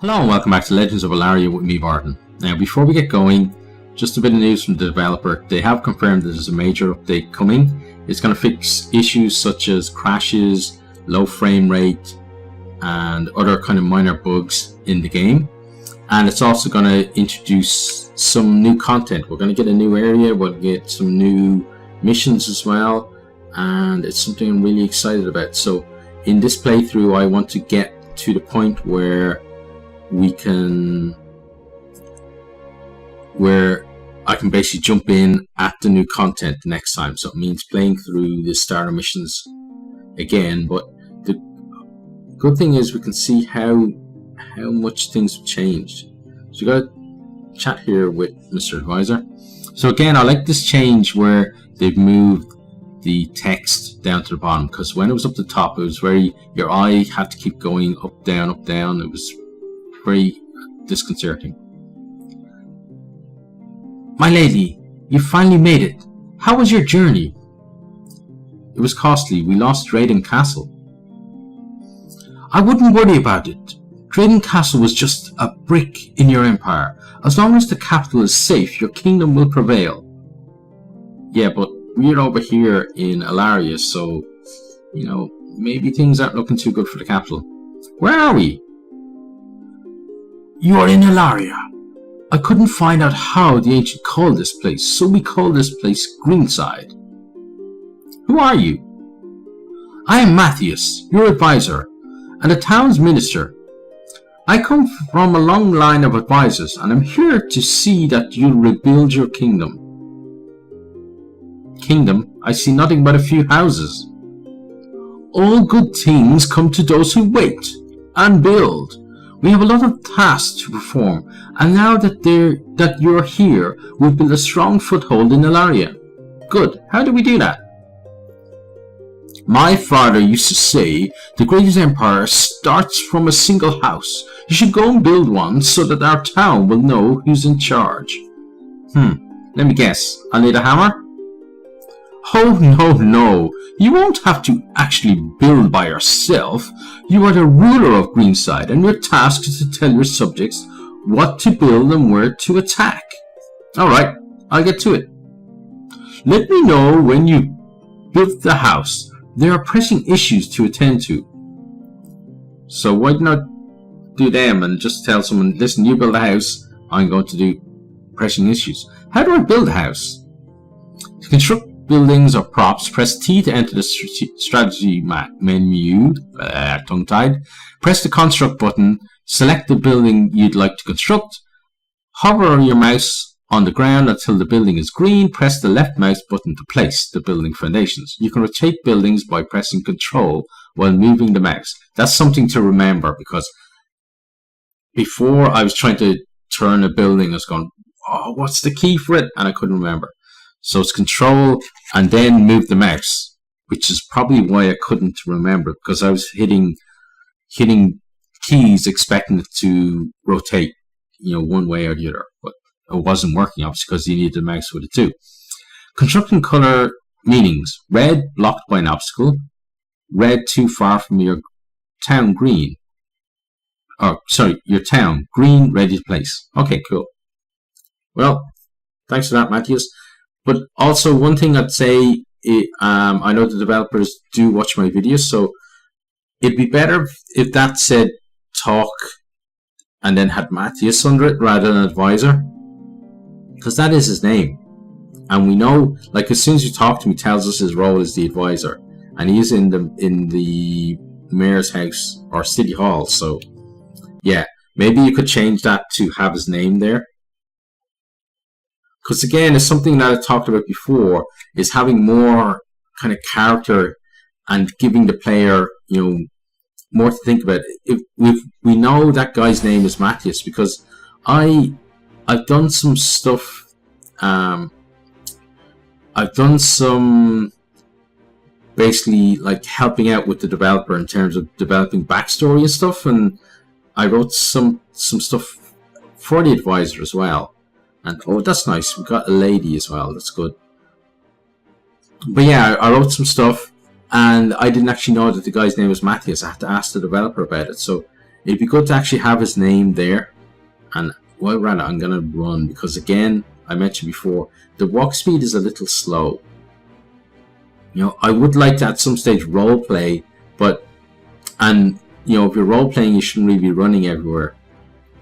Hello and welcome back to Legends of Ellaria with me, Barton. Now, before we get going, just a bit of news from the developer. They have confirmed that there's a major update coming. It's going to fix issues such as crashes, low frame rate, and other kind of minor bugs in the game. And it's also going to introduce some new content. We're going to get a new area, we'll get some new missions as well, and it's something I'm really excited about. So in this playthrough, I want to get to the point where I can basically jump in at the new content the next time. So it means playing through the starter missions again, but the good thing is we can see how much things have changed. So we got to chat here with Mr. Advisor. So again, I like this change where they've moved the text down to the bottom, because when it was up the top, it was your eye had to keep going up, down, up, down. It was very disconcerting. My lady, you finally made it. How was your journey? It was costly. We lost Drayden Castle. I wouldn't worry about it. Drayden Castle was just a brick in your empire. As long as the capital is safe, your kingdom will prevail. Yeah, but we're over here in Ellaria, so, maybe things aren't looking too good for the capital. Where are we? You are in Ellaria. I couldn't find out how the ancient called this place, so we call this place Greenside. Who are you? I am Matthias, your advisor, and the town's minister. I come from a long line of advisors, and I'm here to see that you rebuild your kingdom. Kingdom? I see nothing but a few houses. All good things come to those who wait and build. We have a lot of tasks to perform, and now that you're here, we've built a strong foothold in Ellaria. Good. How do we do that? My father used to say, the greatest empire starts from a single house. You should go and build one so that our town will know who's in charge. Let me guess. I'll need a hammer? Oh, no. You won't have to actually build by yourself. You are the ruler of Greenside, and your task is to tell your subjects what to build and where to attack. Alright, I'll get to it. Let me know when you built the house. There are pressing issues to attend to. So why not do them and just tell someone, listen, you build a house, I'm going to do pressing issues. How do I build a house? To construct buildings or props, press T to enter the strategy menu, tongue-tied. Press the construct button, select the building you'd like to construct, hover your mouse on the ground until the building is green, press the left mouse button to place the building foundations. You can rotate buildings by pressing Control while moving the mouse. That's something to remember, because before I was trying to turn a building, I was going, oh, what's the key for it? And I couldn't remember. So it's Control and then move the mouse, which is probably why I couldn't remember, because I was hitting keys expecting it to rotate, one way or the other. But it wasn't working, obviously, because you needed the mouse with it too. Constructing color meanings. Red, blocked by an obstacle. Red, too far from your town. Green. Your town. Green, ready to place. Okay, cool. Well, thanks for that, Matthias. But also, one thing I'd say, I know the developers do watch my videos, so it'd be better if that said talk and then had Matthias under it rather than advisor, because that is his name. And we know, like, as soon as you talk to him, he tells us his role is the advisor, and he is in the mayor's house or city hall. So yeah, maybe you could change that to have his name there. Because again, it's something that I talked about before, is having more kind of character and giving the player, more to think about. If we know that guy's name is Matthias, because I've done some stuff. I've done some basically like helping out with the developer in terms of developing backstory and stuff, and I wrote some stuff for the advisor as well. And oh, that's nice. We got a lady as well. That's good. But yeah, I wrote some stuff, and I didn't actually know that the guy's name was Matthias. I had to ask the developer about it. So It'd be good to actually have his name there. And well, rather, I'm gonna run because again, I mentioned before, the walk speed is a little slow. You know, I would like to at some stage role play, but and you know, if you're role playing, you shouldn't really be running everywhere.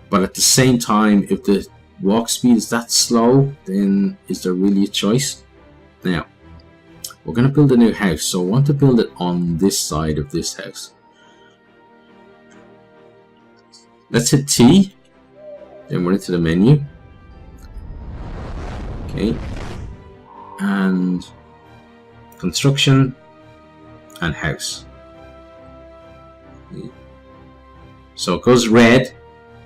But at the same time, if the walk speed is that slow, then is there really a choice? Now, we're going to build a new house, so I want to build it on this side of this house. Let's hit T, then we're into the menu. Okay, and construction and house. So it goes red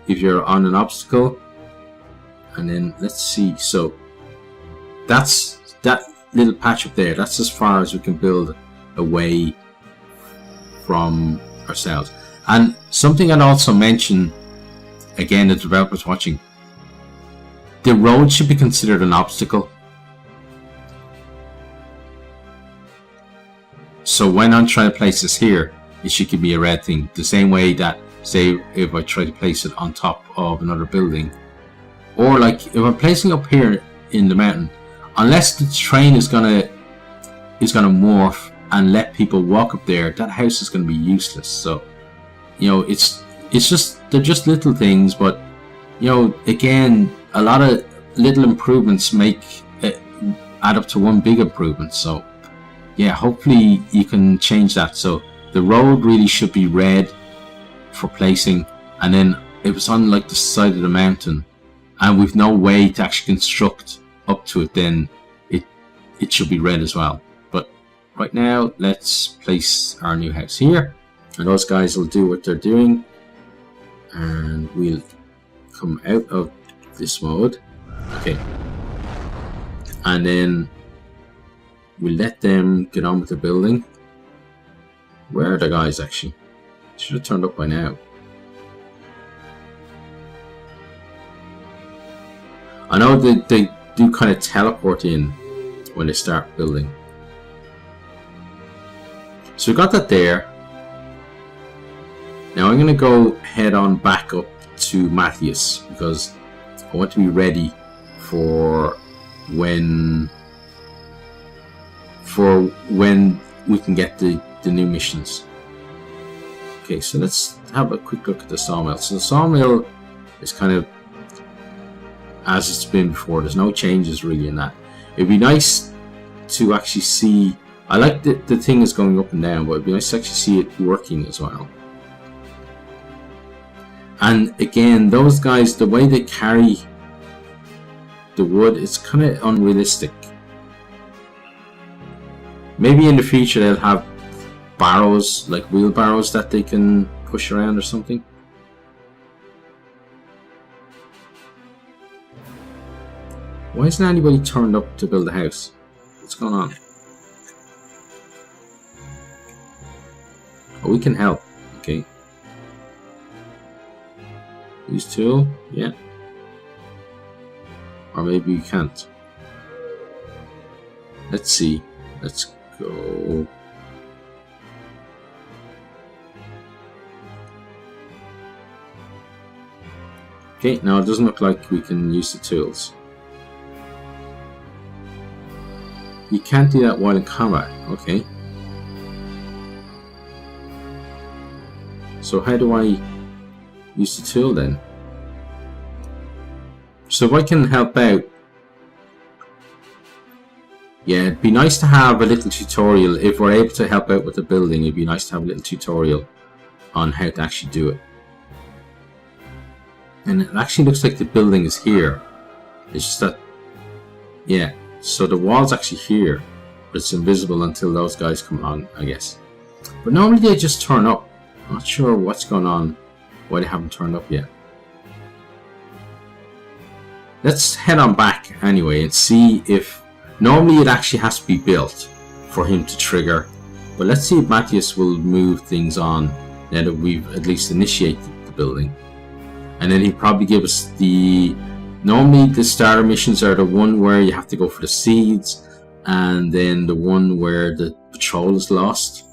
if you're on an obstacle, and then let's see, so that's that little patch up there, that's as far as we can build away from ourselves. And something I'd also mention, again, the developers watching, the road should be considered an obstacle. So when I'm trying to place this here, it should give me a red thing, the same way that, say, if I try to place it on top of another building, or like if I'm placing up here in the mountain, unless the train is gonna morph and let people walk up there, that house is gonna be useless. So, you know, it's just, they're just little things, but you know, again, a lot of little improvements make it add up to one big improvement. So yeah, hopefully you can change that. So the road really should be red for placing, and then if it's on like the side of the mountain and we've no way to actually construct up to it, then it should be red as well. But right now, let's place our new house here, and those guys will do what they're doing, and we'll come out of this mode. Okay, and then we'll let them get on with the building. Where are the guys actually? Should have turned up by now. I know they do kind of teleport in when they start building. So we got that there. Now I'm going to go head on back up to Matthias because I want to be ready for when we can get the new missions. Okay, so let's have a quick look at the sawmill. So the sawmill is kind of as it's been before. There's no changes really in that. It'd be nice to actually see, I like the thing is going up and down, but it'd be nice to actually see it working as well. And again, those guys, the way they carry the wood, it's kind of unrealistic. Maybe in the future they'll have barrows, like wheelbarrows that they can push around or something. Why isn't anybody turned up to build a house? What's going on? Oh, we can help. Okay. Use tool? Yeah. Or maybe we can't. Let's see. Let's go. Okay, now it doesn't look like we can use the tools. You can't do that while in combat. Okay. So how do I use the tool then? So if I can help out, yeah, it'd be nice to have a little tutorial. If we're able to help out with the building, it'd be nice to have a little tutorial on how to actually do it. And it actually looks like the building is here. It's just that, yeah, so the wall's actually here, but it's invisible until those guys come along, I guess. But normally they just turn up. I'm not sure what's going on, why they haven't turned up yet. Let's head on back anyway and see if, normally it actually has to be built for him to trigger, but let's see if Matthias will move things on now that we've at least initiated the building. And then he'd probably give us the, normally the starter missions are the one where you have to go for the seeds, and then the one where the patrol is lost.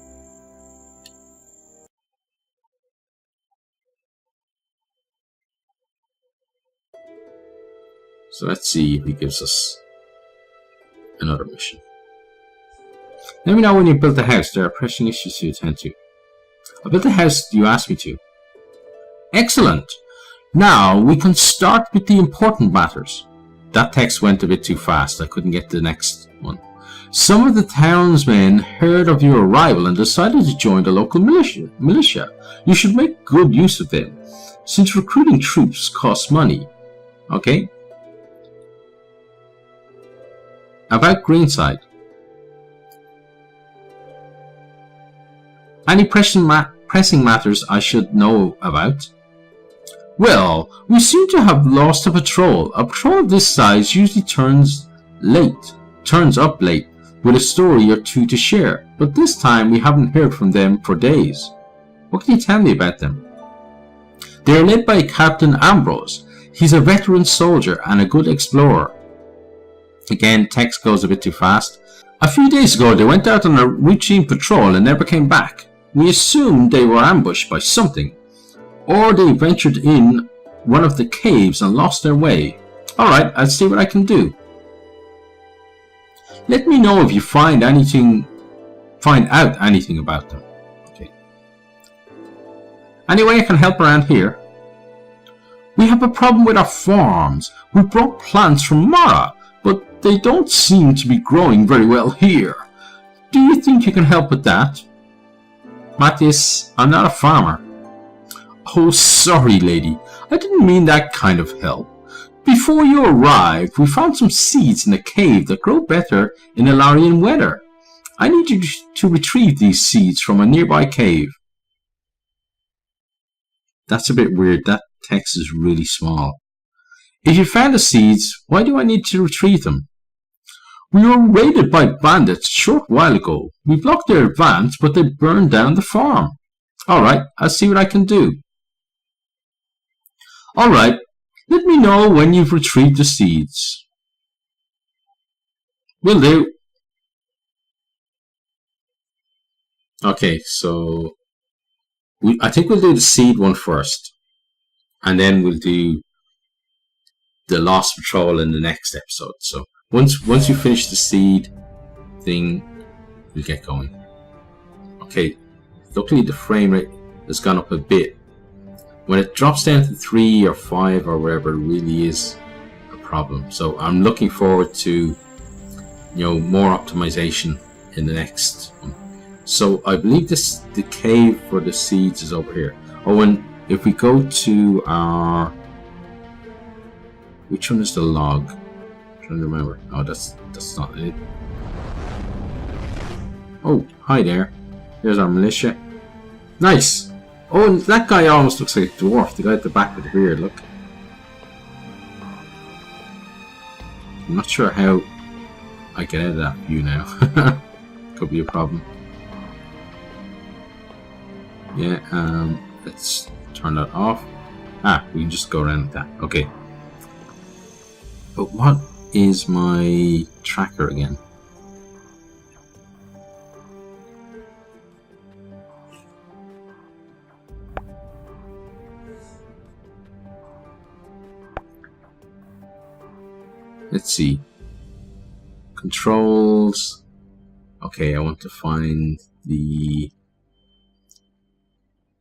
So let's see if he gives us another mission. Let me know when you built the house. There are pressing issues to attend to. I built the house you asked me to. Excellent! Now we can start with the important matters. That text went a bit too fast. I couldn't get to the next one. Some of the townsmen heard of your arrival and decided to join the local militia. You should make good use of them, since recruiting troops costs money. Okay? About Greenside. Any pressing matters I should know about? Well, we seem to have lost a patrol. A patrol of this size usually turns up late, with a story or two to share. But this time we haven't heard from them for days. What can you tell me about them? They are led by Captain Ambrose. He's a veteran soldier and a good explorer. Again, text goes a bit too fast. A few days ago they went out on a routine patrol and never came back. We assumed they were ambushed by something, or they ventured in one of the caves and lost their way. Alright, I'll see what I can do. Let me know if you find out anything about them. Okay. Anyway, I can help around here. We have a problem with our farms. We brought plants from Mara, but they don't seem to be growing very well here. Do you think you can help with that? Matthias, I'm not a farmer. Oh, sorry, lady. I didn't mean that kind of help. Before you arrived, we found some seeds in a cave that grow better in Ellarian weather. I need you to retrieve these seeds from a nearby cave. That's a bit weird. That text is really small. If you found the seeds, why do I need to retrieve them? We were raided by bandits a short while ago. We blocked their advance, but they burned down the farm. Alright, I'll see what I can do. Alright, let me know when you've retrieved the seeds. Will do. Okay, so I think we'll do the seed one first. And then we'll do the Lost Patrol in the next episode. So once you finish the seed thing, we'll get going. Okay, luckily the frame rate has gone up a bit. When it drops down to 3 or 5 or whatever, it really is a problem. So I'm looking forward to, more optimization in the next one. So I believe the cave for the seeds is over here. Oh, and if we go to our, which one is the log? I'm trying to remember. Oh, that's not it. Oh, hi there. There's our militia. Nice. Oh, and that guy almost looks like a dwarf. The guy at the back with the beard. Look. I'm not sure how I get out of that view now. Could be a problem. Yeah. Let's turn that off. We can just go around with that. Okay. But what is my tracker again? Let's see. Controls. Okay, I want to find the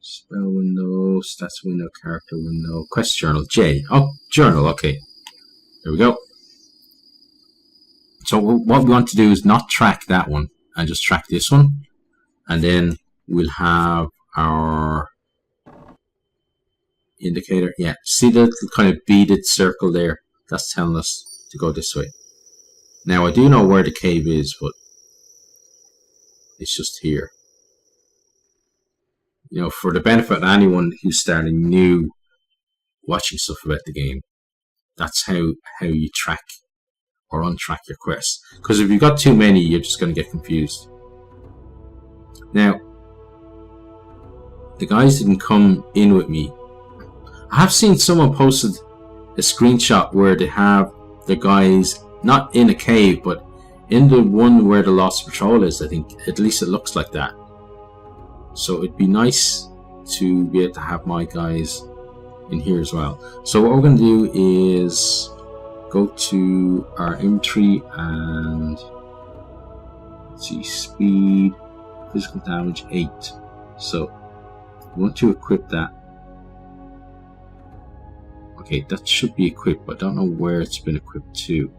spell window, stats window, character window, quest journal, J. Oh, journal, okay. There we go. So what we want to do is not track that one and just track this one. And then we'll have our indicator. Yeah, see the kind of beaded circle there? That's telling us to go this way. Now I do know where the cave is, but it's just here. For the benefit of anyone who's starting new watching stuff about the game, that's how you track or untrack your quests. Because if you've got too many, you're just going to get confused. Now, the guys didn't come in with me. I have seen someone posted a screenshot where they have the guys not in a cave, but in the one where the Lost Patrol is. I think at least it looks like that. So it'd be nice to be able to have my guys in here as well. So what we're going to do is go to our inventory and let's see, speed, physical damage 8. So we want to equip that. Okay, that should be equipped, but I don't know where it's been equipped to.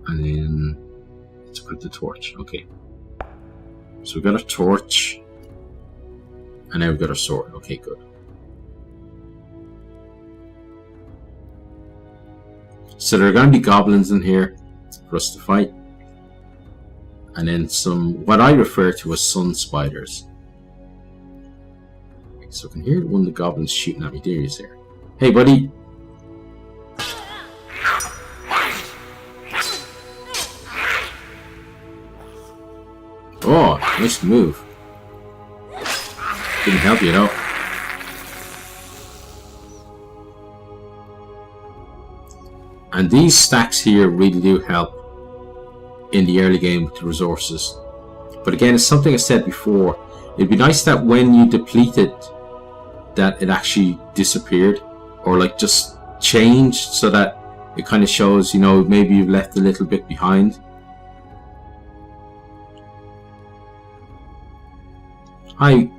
And then let's equip the torch. Okay, so we've got a torch, and now we've got a sword. Okay, good. So there are going to be goblins in here for us to fight, and then some what I refer to as sun spiders. Okay, so I can hear one of the goblins shooting at me. There he is there. Hey, buddy. Oh, nice move. Didn't help you though. And these stacks here really do help in the early game with the resources. But again, it's something I said before. It'd be nice that when you deplete it, that it actually disappeared. Or like just changed so that it kind of shows, you know, maybe you've left a little bit behind. Hi.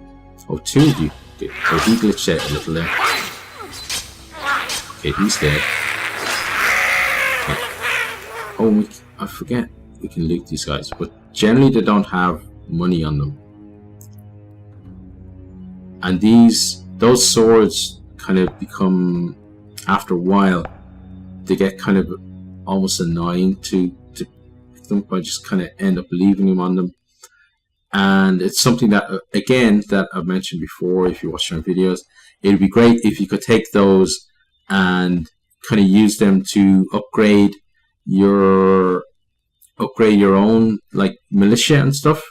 Oh, two of you. Okay. Oh, he glitched out a little there. Okay, he's dead. Okay. Oh, I forget we can loot these guys, but generally they don't have money on them. And those swords kind of become, after a while, they get kind of almost annoying to pick them. I just kind of end up leaving them on them. And it's something that, again, that I've mentioned before, if you watch my videos, it'd be great if you could take those and kind of use them to upgrade your own, like, militia and stuff.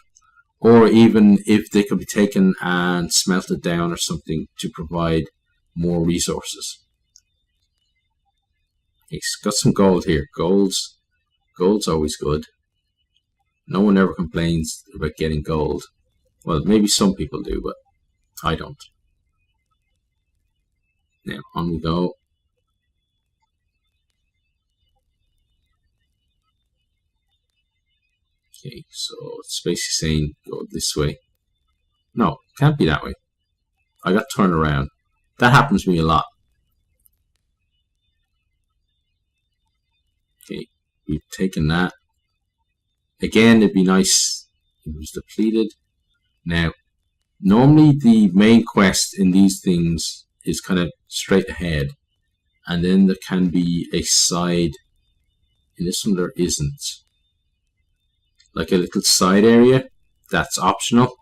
Or even if they could be taken and smelted down or something to provide more resources. He's got some gold here. Gold's always good. No one ever complains about getting gold. Well, maybe some people do, but I don't. Now, on we go. Okay, so it's basically saying go this way. No, can't be that way. I got turned around. That happens to me a lot. Okay, we've taken that. Again, it'd be nice if it was depleted. Now, normally the main quest in these things is kind of straight ahead. And then there can be a side. In this one there isn't. Like a little side area that's optional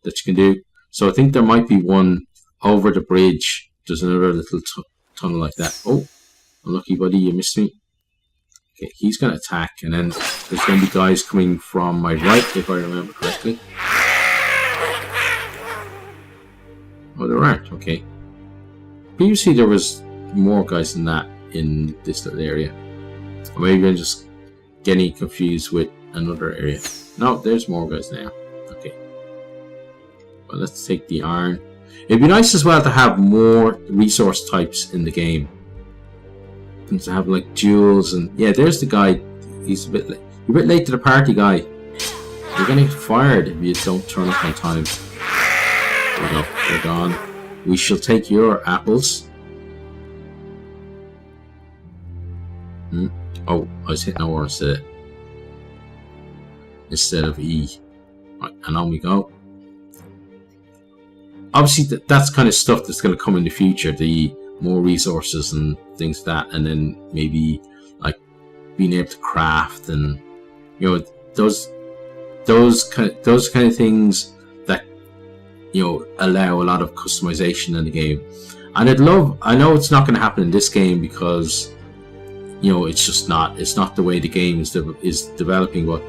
that you can do. So I think there might be one over the bridge. There's another little tunnel like that. Oh, unlucky buddy, you missed me. Okay, he's going to attack, and then there's going to be guys coming from my right, if I remember correctly. Oh, there aren't. Okay. Previously there was more guys than that in this little area. Or maybe I'm just getting confused with another area. No, there's more guys now. Okay. Well, let's take the iron. It'd be nice as well to have more resource types in the game. And to have like jewels and yeah, there's the guy. He's a bit late. You're a bit late to the party, guy. You're gonna get fired if you don't turn up on time. There we go. They're gone. We shall take your apples. Oh, I was hitting R instead of E. Right, and on we go. Obviously, that's kind of stuff that's going to come in the future. The more resources and things like that, and then maybe like being able to craft and those kind of things that allow a lot of customization in the game. And I know it's not going to happen in this game because it's just not. It's not the way the game is developing. But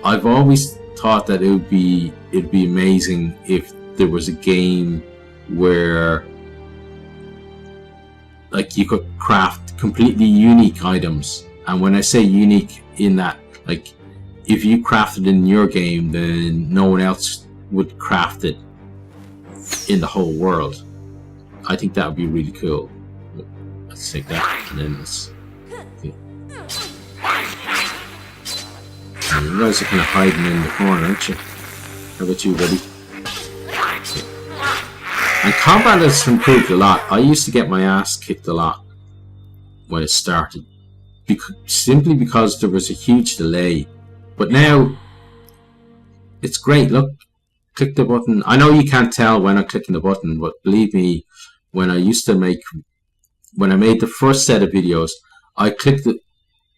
I've always thought that it'd be amazing if there was a game where like you could craft completely unique items. And when I say unique, in that like if you crafted in your game, then no one else would craft it in the whole world. I think that would be really cool. Let's take that, and then let's... Okay. You guys are kind of hiding in the corner, aren't you? How about you, buddy? Okay. And combat has improved a lot. I used to get my ass kicked a lot when it started, simply because there was a huge delay. But now, it's great. Look, click the button. I know you can't tell when I'm clicking the button, but believe me, when I made the first set of videos, I clicked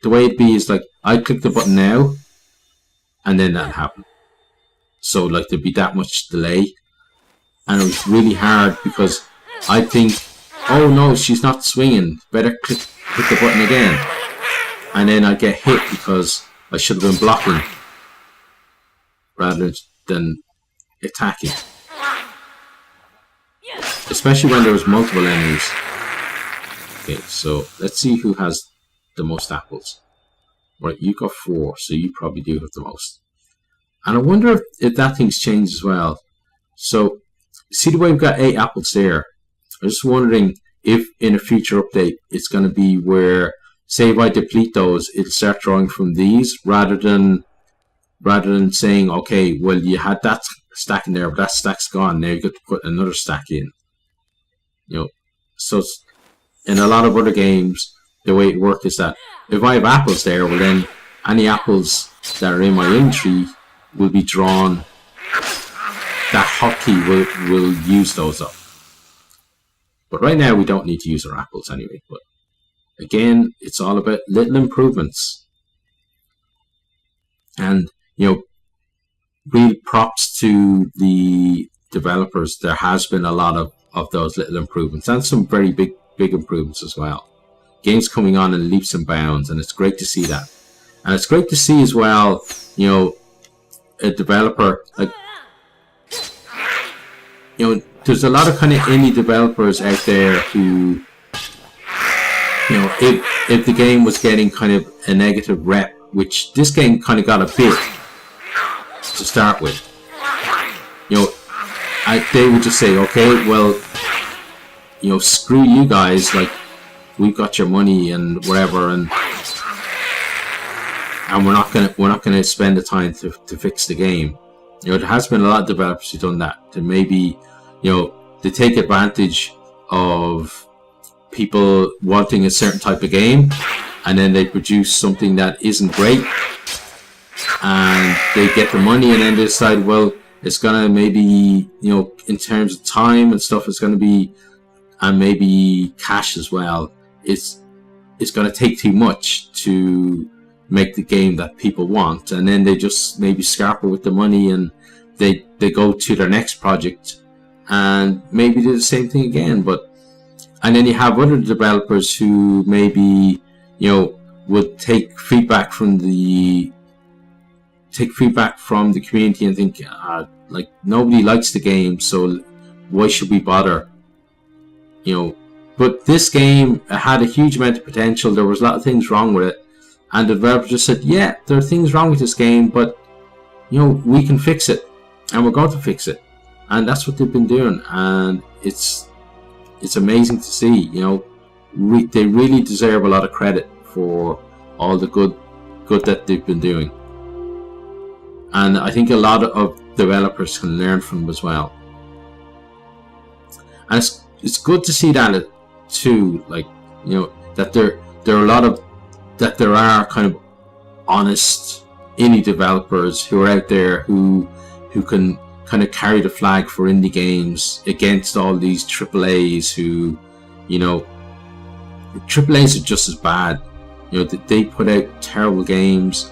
the way it'd be is like, I click the button now, and then that happened. So like there'd be that much delay, and it was really hard because I think, oh no, she's not swinging, better click the button again, and then I get hit because I should have been blocking rather than attacking, especially when there was multiple enemies. Okay, so let's see who has the most apples. Right, you got 4, so you probably do have the most. And I wonder if that thing's changed as well. So, see the way we've got 8 apples there? I'm just wondering if in a future update it's going to be where, say if I deplete those, it'll start drawing from these rather than saying, okay, well you had that stack in there, but that stack's gone. Now you got to put another stack in. You know, so in a lot of other games, the way it works is that if I have apples there, well then any apples that are in my inventory will be drawn. That hotkey will use those up. But right now we don't need to use our apples anyway. But again, it's all about little improvements. And you know, real props to the developers. There has been a lot of those little improvements and some very big improvements as well. Games coming on in leaps and bounds, and it's great to see that. And it's great to see as well, you know, a developer like, you know, there's a lot of kind of indie developers out there who, you know, if the game was getting kind of a negative rep, which this game kind of got a bit to start with, you know, they would just say, okay, well, you know, screw you guys, like, we've got your money and whatever, and we're not gonna spend the time to fix the game. You know, there has been a lot of developers who've done that, to maybe, you know, they take advantage of people wanting a certain type of game, and then they produce something that isn't great, and they get the money, and then they decide, well, it's gonna maybe, you know, in terms of time and stuff, it's gonna be, and maybe cash as well, it's gonna take too much to make the game that people want, and then they just maybe scrap it with the money, and they go to their next project and maybe do the same thing again. And then you have other developers who maybe, you know, would take feedback from the community and think, like, nobody likes the game, so why should we bother? You know, but this game had a huge amount of potential. There was a lot of things wrong with it, and the developer just said, yeah, there are things wrong with this game, but, you know, we can fix it, and we're going to fix it. And that's what they've been doing, and it's amazing to see. You know, they really deserve a lot of credit for all the good that they've been doing, and I think a lot of developers can learn from them as well. And it's good to see that too, like, you know, that there are kind of honest indie developers who are out there who can kind of carry the flag for indie games against all these AAAs who, you know, AAAs are just as bad. You know, they put out terrible games,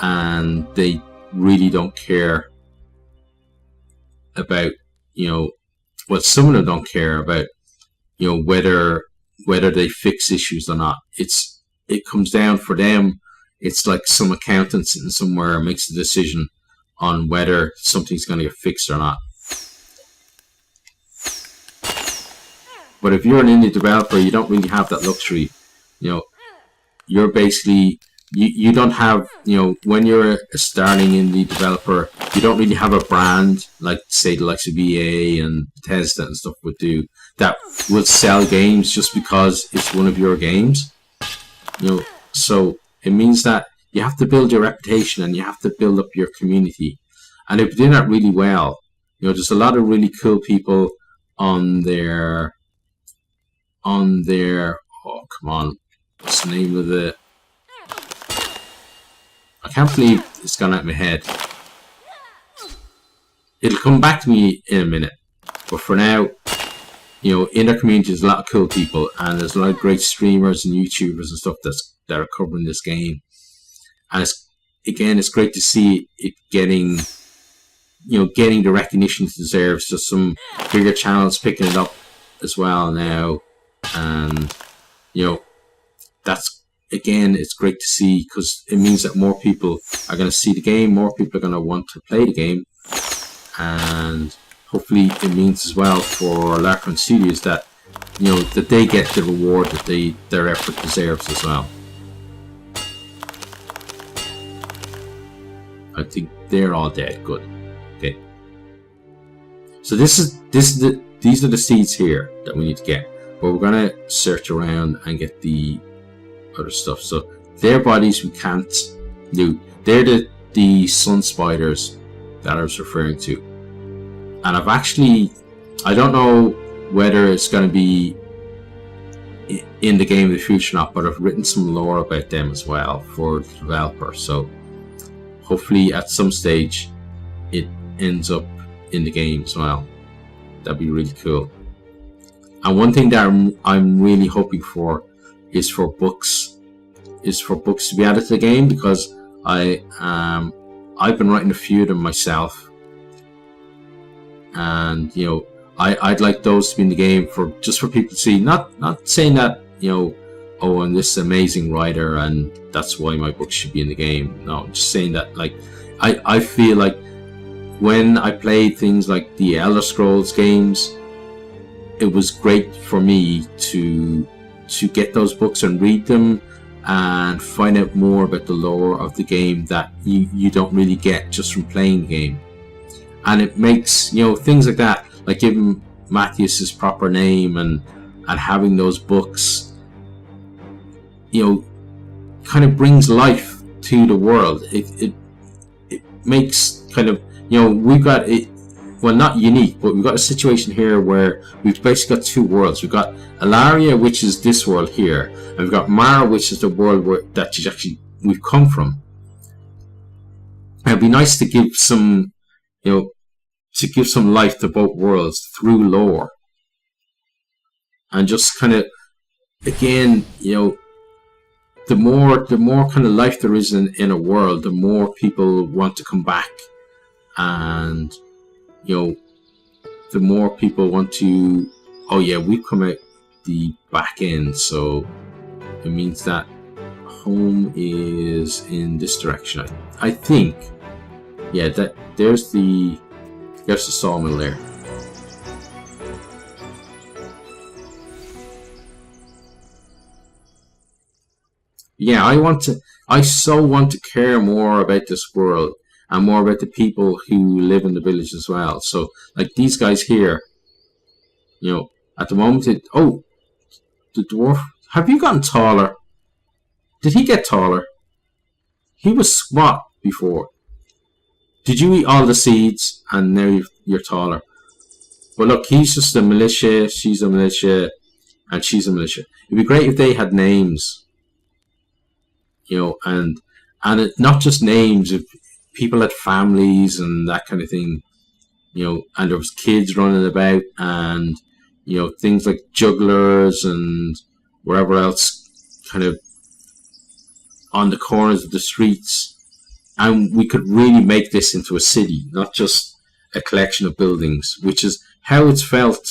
and they really don't care about, you know, well, some of them don't care about, you know, whether they fix issues or not. It comes down for them, it's like some accountant sitting somewhere makes a decision on whether something's going to get fixed or not. But if you're an indie developer, you don't really have that luxury. You know, you're basically you don't have, when you're starting in the developer, you don't really have a brand like, say, the likes of EA and Bethesda and stuff would do, that will sell games just because it's one of your games. So it means that you have to build your reputation and you have to build up your community, and they've done that really well. There's a lot of really cool people on their oh, come on, what's the name of the, I can't believe it's gone out of my head. It'll come back to me in a minute, but for now, in their community there's a lot of cool people, and there's a lot of great streamers and YouTubers and stuff that are covering this game, and it's great to see it getting the recognition it deserves. Just some bigger channels picking it up as well now, and that's, again, it's great to see, because it means that more people are going to see the game, more people are going to want to play the game, and hopefully it means as well for Larkin Studios that that they get the reward that their effort deserves as well. I think they're all dead. Good. Okay. So these are the seeds here that we need to get, but we're gonna search around and get the other stuff. So their bodies we can't do. They're the sun spiders that I was referring to, and I don't know whether it's going to be in the game in the future or not, but I've written some lore about them as well for the developer, so hopefully at some stage it ends up in the game as well. That'd be really cool. And one thing that I'm really hoping for is for books to be added to the game, because I've been writing a few of them myself, and I'd like those to be in the game for people to see. Not saying that oh, I'm this amazing writer and that's why my book should be in the game. No, I'm just saying that, like, I feel like when I played things like the Elder Scrolls games, it was great for me to get those books and read them and find out more about the lore of the game that you don't really get just from playing the game. And it makes things like that, like giving Matthias his proper name and having those books, kind of brings life to the world. It makes kind of, we've got it, well, not unique, but we've got a situation here where we've basically got two worlds. We've got Ellaria, which is this world here, and we've got Mara, which is the world we've come from. And it'd be nice to give some life to both worlds through lore, and just kind of, again, the more kind of life there is in a world, the more people want to come back, and the more people want to, oh yeah, we've come out the back end, so it means that home is in this direction. I think, yeah, that there's the sawmill there. Yeah, I so want to care more about this world and more about the people who live in the village as well. So, like these guys here, at the moment, the dwarf, have you gotten taller? Did he get taller? He was squat before. Did you eat all the seeds and now you're taller? But look, he's just a militia, she's a militia, and she's a militia. It'd be great if they had names, and not just names, if people had families and that kind of thing, and there was kids running about, and things like jugglers and wherever else, kind of on the corners of the streets, and we could really make this into a city, not just a collection of buildings, which is how it's felt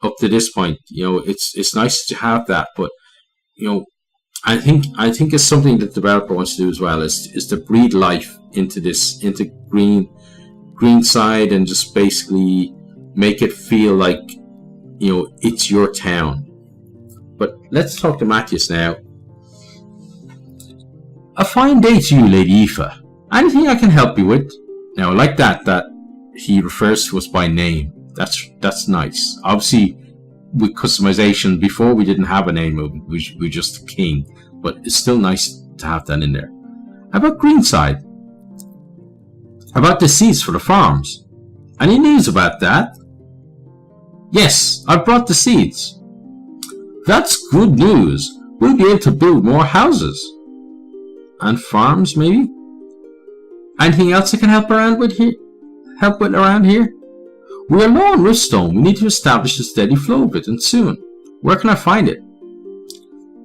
up to this point. It's nice to have that, but I think it's something that the developer wants to do as well, is to breathe life into Greenside, and just basically make it feel like it's your town. But let's talk to Matthias now. A fine day to you, Lady Aoife. Anything I can help you with? Now, I like that he refers to us by name. That's nice. Obviously, with customization, before we didn't have a name, we were just a king. But it's still nice to have that in there. How about Greenside? About the seeds for the farms? Any news about that? Yes, I brought the seeds. That's good news. We'll be able to build more houses. And farms, maybe? Anything else I can help around with here? Around here? We are low on riftstone. We need to establish a steady flow of it, and soon. Where can I find it?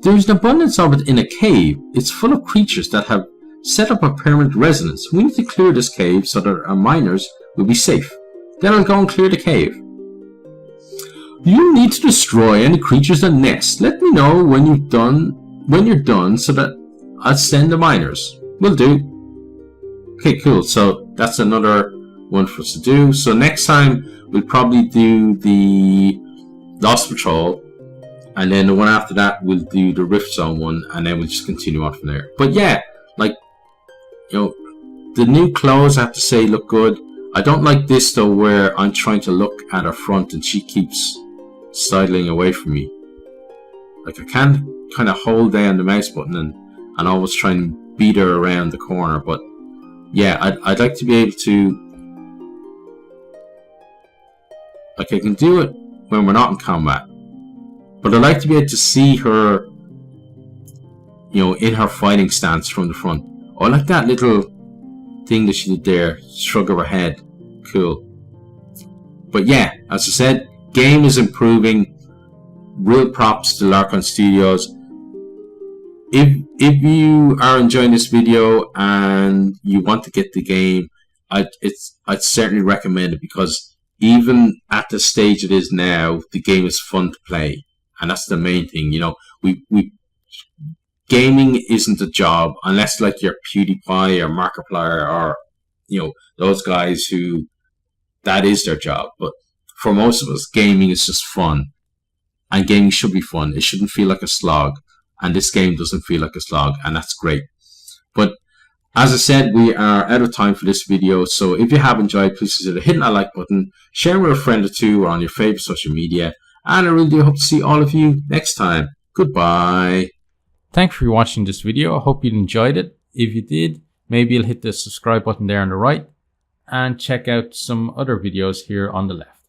There is an abundance of it in a cave. It's full of creatures that have set up a permanent residence. We need to clear this cave so that our miners will be safe. Then I'll go and clear the cave. You need to destroy any creatures that nest. Let me know when you're done so that I'll send the miners. Will do. Okay, cool. So that's another one for us to do. So next time we'll probably do the Lost Patrol, and then the one after that we'll do the Rift Zone one, and then we'll just continue on from there. But yeah, like, you know, the new clothes, I have to say, look good. I don't like this though, where I'm trying to look at her front and she keeps sidling away from me. Like, I can't kind of hold down the mouse button and always try and beat her around the corner. But yeah, I'd like to be able to, like, I can do it when we're not in combat, but I'd like to be able to see her, you know, in her fighting stance from the front. Oh, I like that little thing that she did there, shrug of her head. Cool. But yeah, as I said, game is improving. Real props to Larkon Studios. If you are enjoying this video and you want to get the game, I'd certainly recommend it, because even at the stage it is now, the game is fun to play, and that's the main thing. You know, we gaming isn't a job unless, like, you're PewDiePie or Markiplier or, you know, those guys who that is their job. But for most of us, gaming is just fun, and gaming should be fun. It shouldn't feel like a slog, and this game doesn't feel like a slog, and that's great. But as I said, we are out of time for this video, so if you have enjoyed, please consider hitting that like button, sharing with a friend or two, or on your favorite social media, and I really do hope to see all of you next time. Goodbye. Thanks for watching this video. I hope you enjoyed it. If you did, maybe you'll hit the subscribe button there on the right, and check out some other videos here on the left.